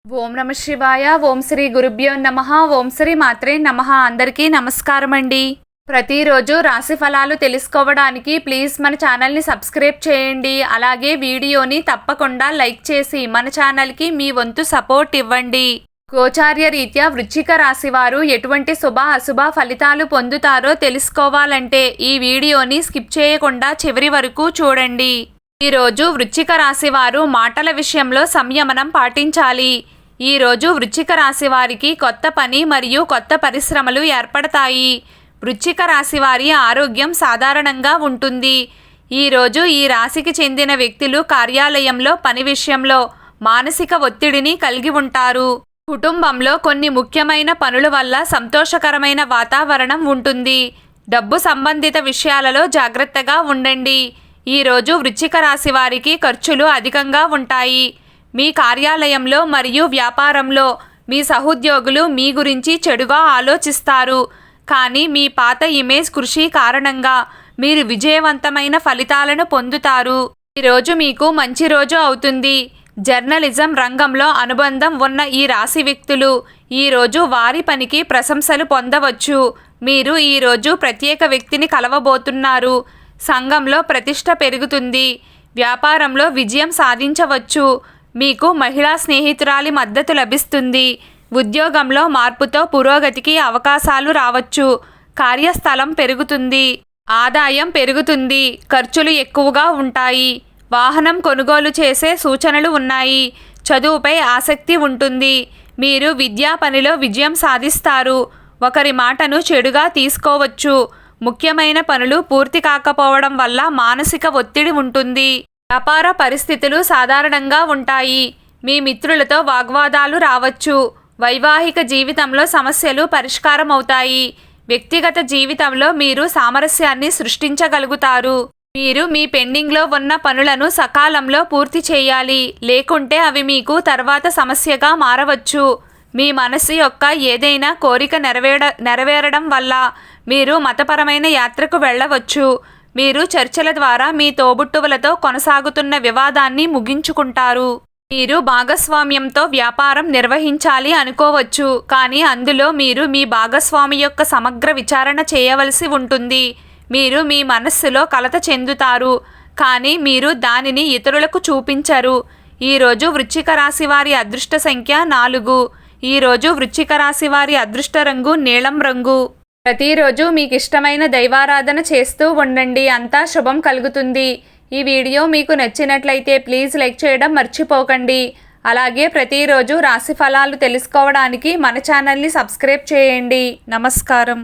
ఓం నమ శివాయ. ఓం శ్రీ గురుభ్యో నమః. ఓం శ్రీ మాత్రే నమః. అందరికీ నమస్కారం అండి. ప్రతిరోజు రాశి ఫలాలు తెలుసుకోవడానికి ప్లీజ్ మన ఛానల్ని సబ్స్క్రైబ్ చేయండి. అలాగే వీడియోని తప్పకుండా లైక్ చేసి మన ఛానల్కి మీ వంతు సపోర్ట్ ఇవ్వండి. గోచార్య రీత్యా వృశ్చిక రాశి వారు ఎటువంటి శుభ అశుభ ఫలితాలు పొందుతారో తెలుసుకోవాలంటే ఈ వీడియోని స్కిప్ చేయకుండా చివరి వరకు చూడండి. ఈరోజు వృశ్చిక రాశి వారు మాటల విషయంలో సంయమనం పాటించాలి. ఈరోజు వృశ్చిక రాశి వారికి కొత్త పని మరియు కొత్త పరిశ్రమలు ఏర్పడతాయి. వృశ్చిక రాశి వారి ఆరోగ్యం సాధారణంగా ఉంటుంది. ఈరోజు ఈ రాశికి చెందిన వ్యక్తులు కార్యాలయంలో పని విషయంలో మానసిక ఒత్తిడిని కలిగి ఉంటారు. కుటుంబంలో కొన్ని ముఖ్యమైన పనుల వల్ల సంతోషకరమైన వాతావరణం ఉంటుంది. డబ్బు సంబంధిత విషయాలలో జాగ్రత్తగా ఉండండి. ఈరోజు వృశ్చిక రాశి వారికి ఖర్చులు అధికంగా ఉంటాయి. మీ కార్యాలయంలో మరియు వ్యాపారంలో మీ సహోద్యోగులు మీ గురించి చెడుగా ఆలోచిస్తారు. కానీ మీ పాత ఇమేజ్ కృషి కారణంగా మీరు విజయవంతమైన ఫలితాలను పొందుతారు. ఈరోజు మీకు మంచి రోజు అవుతుంది. జర్నలిజం రంగంలో అనుబంధం ఉన్న ఈ రాశి వ్యక్తులు ఈరోజు వారి పనికి ప్రశంసలు పొందవచ్చు. మీరు ఈరోజు ప్రత్యేక వ్యక్తిని కలవబోతున్నారు. సంఘంలో ప్రతిష్ట పెరుగుతుంది. వ్యాపారంలో విజయం సాధించవచ్చు. మీకు మహిళా స్నేహితురాలి మద్దతు లభిస్తుంది. ఉద్యోగంలో మార్పుతో పురోగతికి అవకాశాలు రావచ్చు. కార్యస్థలం పెరుగుతుంది. ఆదాయం పెరుగుతుంది. ఖర్చులు ఎక్కువగా ఉంటాయి. వాహనం కొనుగోలు చేసే సూచనలు ఉన్నాయి. చదువుపై ఆసక్తి ఉంటుంది. మీరు విద్యా పనిలో విజయం సాధిస్తారు. ఒకరి మాటను చెడుగా తీసుకోవచ్చు. ముఖ్యమైన పనులు పూర్తి కాకపోవడం వల్ల మానసిక ఒత్తిడి ఉంటుంది. వ్యాపార పరిస్థితులు సాధారణంగా ఉంటాయి. మీ మిత్రులతో వాగ్వాదాలు రావచ్చు. వైవాహిక జీవితంలో సమస్యలు పరిష్కారం అవుతాయి. వ్యక్తిగత జీవితంలో మీరు సామరస్యాన్ని సృష్టించగలుగుతారు. మీరు మీ పెండింగ్లో ఉన్న పనులను సకాలంలో పూర్తి చేయాలి. లేకుంటే అవి మీకు తర్వాత సమస్యగా మారవచ్చు. మీ మనసు యొక్క ఏదైనా కోరిక నెరవేరడం వల్ల మీరు మతపరమైన యాత్రకు వెళ్ళవచ్చు. మీరు చర్చల ద్వారా మీ తోబుట్టువులతో కొనసాగుతున్న వివాదాన్ని ముగించుకుంటారు. మీరు భాగస్వామ్యంతో వ్యాపారం నిర్వహించాలి అనుకోవచ్చు. కానీ అందులో మీరు మీ భాగస్వామి యొక్క సమగ్ర విచారణ చేయవలసి ఉంటుంది. మీరు మీ మనస్సులో కలత చెందుతారు. కానీ మీరు దానిని ఇతరులకు చూపించరు. ఈరోజు వృశ్చిక రాశి వారి అదృష్ట సంఖ్య 4. ఈరోజు వృశ్చిక రాశి వారి అదృష్ట రంగు నీలం రంగు. ప్రతిరోజు మీకు ఇష్టమైన దైవారాధన చేస్తూ ఉండండి. అంతా శుభం కలుగుతుంది. ఈ వీడియో మీకు నచ్చినట్లయితే ప్లీజ్ లైక్ చేయడం మర్చిపోకండి. అలాగే ప్రతిరోజు రాశి ఫలాలు తెలుసుకోవడానికి మన ఛానల్ని సబ్స్క్రైబ్ చేయండి. నమస్కారం.